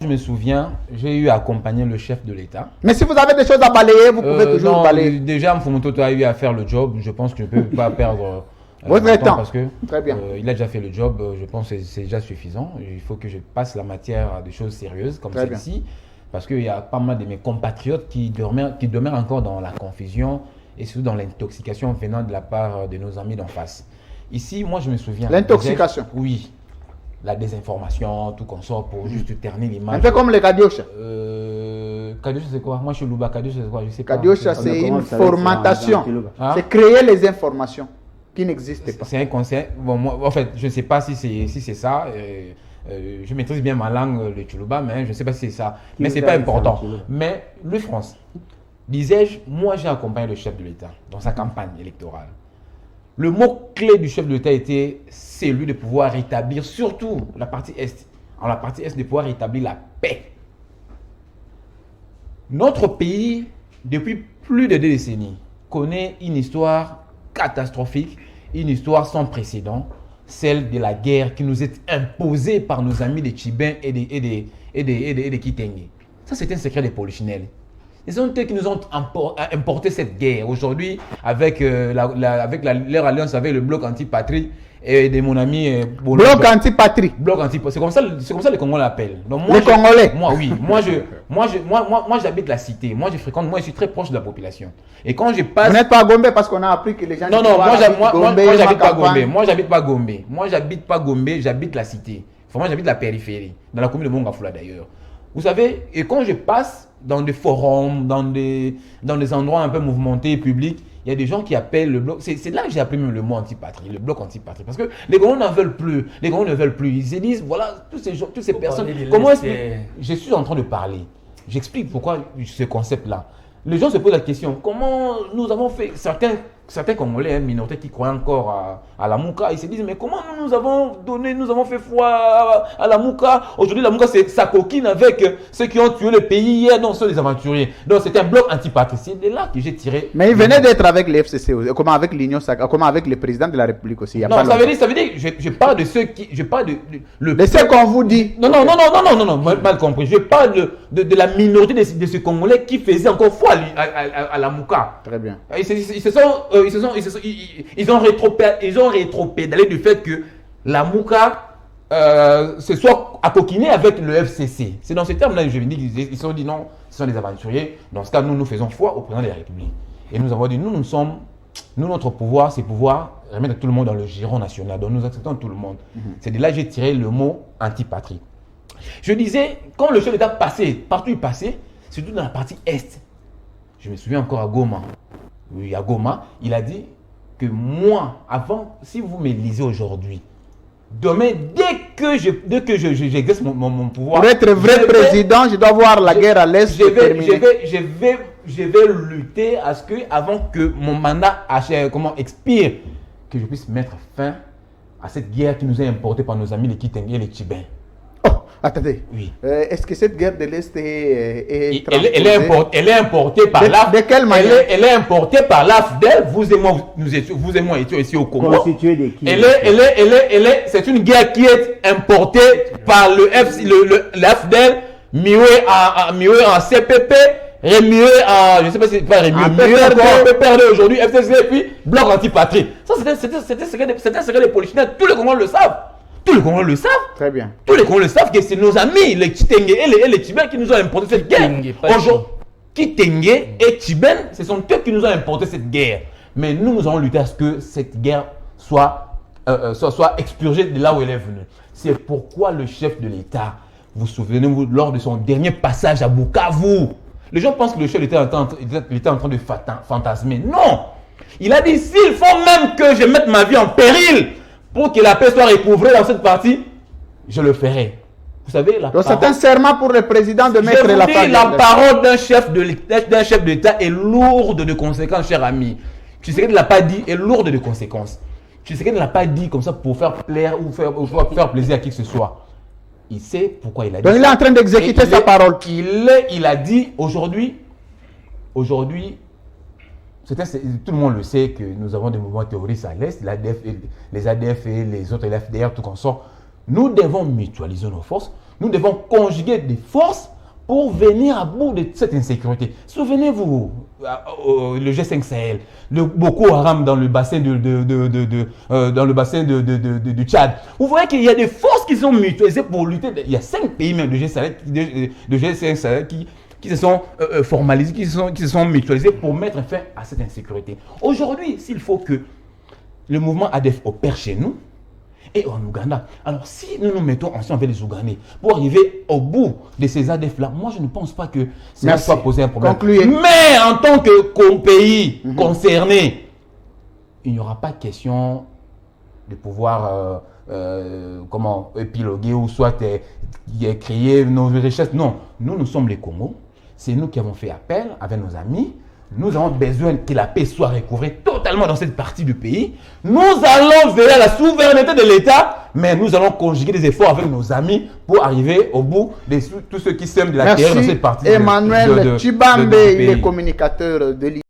Je me souviens, j'ai eu à accompagner le chef de l'État. Mais si vous avez des choses à balayer, vous pouvez toujours non, balayer. Déjà, Mfumoto a eu à faire le job. Je pense que je ne peux pas perdre votre temps. Parce que très bien. Il a déjà fait le job. Je pense que c'est déjà suffisant. Il faut que je passe la matière à des choses sérieuses comme celle-ci. Parce qu'il y a pas mal de mes compatriotes qui demeurent encore dans la confusion et surtout dans l'intoxication venant de la part de nos amis d'en face. Ici, moi, je me souviens. L'intoxication? Oui. La désinformation, tout qu'on sort pour juste ternir l'image. Un peu comme les Kadiocha. Kadiocha, c'est quoi? Moi, je suis Louba. Kadiocha, c'est quoi? Je sais pas. Kadiocha, c'est une formatation. C'est créer les informations qui n'existent pas. C'est un conseil. Bon, moi, en fait, je ne sais pas si c'est ça. Je maîtrise bien ma langue, le Tchoulouba, mais je ne sais pas si c'est ça. Mais ce n'est pas important. Mais le France, disais-je, moi, j'ai accompagné le chef de l'État dans sa campagne électorale. Le mot-clé du chef de l'État était celui de pouvoir rétablir, surtout la partie Est, en la partie Est, de pouvoir rétablir la paix. Notre pays, depuis plus de 2 décennies, connaît une histoire catastrophique, une histoire sans précédent, celle de la guerre qui nous est imposée par nos amis des Tchibins et des Kitenge. Ça, c'est un secret des polichinelles. Ils sont eux qui nous ont importé cette guerre. Aujourd'hui, avec leur alliance avec le bloc anti-patrie et de mon ami... bloc anti-patrie. Bloc anti-patrie. C'est comme ça les Congolais l'appellent. Les Congolais. Moi, oui. Moi, j'habite la cité. Moi, je suis très proche de la population. Et quand je passe... Vous n'êtes pas à Gombe parce qu'on a appris que les gens... Non, moi, j'habite pas Gombe. Moi, j'habite pas Gombe. J'habite la cité. Moi, j'habite la périphérie. Dans la commune de Mongafula, d'ailleurs. Vous savez, et quand je passe dans des forums, dans des endroits un peu mouvementés, publics, il y a des gens qui appellent le bloc. C'est là que j'ai appelé même le mot anti-patrie, le bloc anti-patrie. Parce que les Congolais n'en veulent plus. Les Congolais ne veulent plus. Ils se disent, voilà, toutes ces personnes. Comment est-ce que je suis en train de parler? J'explique pourquoi ce concept-là. Les gens se posent la question, comment nous avons fait, certains Congolais, minorités qui croient encore à la Mouka, ils se disent, mais comment nous avons fait foi à la Mouka? Aujourd'hui, la Mouka, c'est sa coquine avec ceux qui ont tué le pays hier, non, ce sont les aventuriers. Donc, c'est un bloc anti-patrie. C'est de là que j'ai tiré. Mais il venait d'être avec les FCC, comment avec l'Union Sacrée, comment avec le président de la République aussi. Non, ça veut dire, je parle de ceux qui, je parle de ceux qu'on vous dit. Non, mal compris. Je parle de la minorité de ces Congolais qui faisaient encore foi à la Mouka. Très bien. Ils ont rétropédalé du fait que la Mouka se soit acoquinée avec le FCC. C'est dans ce terme-là que je me dis qu'ils se sont dit non, ce sont des aventuriers. Dans ce cas, nous faisons foi au président de la République. Et nous avons dit, notre pouvoir, c'est pouvoir remettre tout le monde dans le giron national. Donc nous acceptons tout le monde. C'est de là que j'ai tiré le mot anti-patrie. Je disais, quand le chef d'État passait, partout il passait, surtout dans la partie Est, je me souviens encore à Goma. Oui, à Goma, il a dit que moi, avant, si vous me lisez aujourd'hui, demain, dès que j'exerce mon pouvoir... Pour être vrai président, je dois voir la guerre à l'Est je vais lutter à ce que, avant que mon mandat expire, que je puisse mettre fin à cette guerre qui nous est importée par nos amis les Kitenge et les Tchibins. Attendez. Oui. Est-ce que cette guerre de l'Est est elle est importée par de quelle manière? Elle est importée par l'AFDEL. Vous et moi étions ici au Congo. Constituée de qui? C'est une guerre qui est importée par l'AFDEL, mieux en CPP, remué en, je ne sais pas si c'est pas remué, PPRD aujourd'hui, FCC et puis bloc anti-patrie. Ça, c'était un secret des polichinelles. Tous les Congolais le savent. Tous les Congolais le savent. Très bien. Tous les Congolais le savent que c'est nos amis, les Kitenge et les Tchibins qui nous ont importé cette guerre. Kitenge et Tchibins, ce sont eux qui nous ont importé cette guerre. Mais nous allons lutter à ce que cette guerre soit expurgée de là où elle est venue. C'est pourquoi le chef de l'État, vous souvenez-vous, lors de son dernier passage à Bukavu, les gens pensent que le chef de l'État était en train de fantasmer. Non! Il a dit, s'il faut même que je mette ma vie en péril pour que la paix soit recouvrée dans cette partie, je le ferai. Vous savez, c'est un serment pour le président de mettre la parole. La parole d'un chef d'État est lourde de conséquences, cher ami. Tshisekedi ne l'a pas dit, est lourde de conséquences. Tshisekedi ne l'a pas dit comme ça pour faire plaire ou faire plaisir à qui que ce soit. Il sait pourquoi il a dit. Donc il est en train d'exécuter sa parole. Il a dit aujourd'hui, tout le monde le sait que nous avons des mouvements terroristes à l'Est, les ADF et les autres, l'FDR, tout consort. Nous devons mutualiser nos forces Nous devons conjuguer des forces pour venir à bout de cette insécurité. Souvenez-vous, le G5 Sahel, le Boko Haram dans le bassin du Tchad. Vous voyez qu'il y a des forces qui sont mutualisées pour lutter. Il y a 5 pays même de G5 Sahel qui se sont formalisés, qui se sont mutualisés pour mettre fin à cette insécurité. Aujourd'hui, s'il faut que le mouvement ADF opère chez nous, et en Ouganda. Alors, si nous nous mettons ensemble avec les Ougandais pour arriver au bout de ces ADF-là, moi, je ne pense pas que ça va poser un problème. Concluez. Mais en tant que pays concerné, il n'y aura pas question de pouvoir épiloguer ou soit créer nos richesses. Non, nous sommes les Congos. C'est nous qui avons fait appel avec nos amis. Nous avons besoin que la paix soit recouvrée totalement dans cette partie du pays. Nous allons veiller à la souveraineté de l'État, mais nous allons conjuguer des efforts avec nos amis pour arriver au bout de tous ceux qui sèment de la terre dans cette partie Emmanuel Tshibambe, il est communicateur de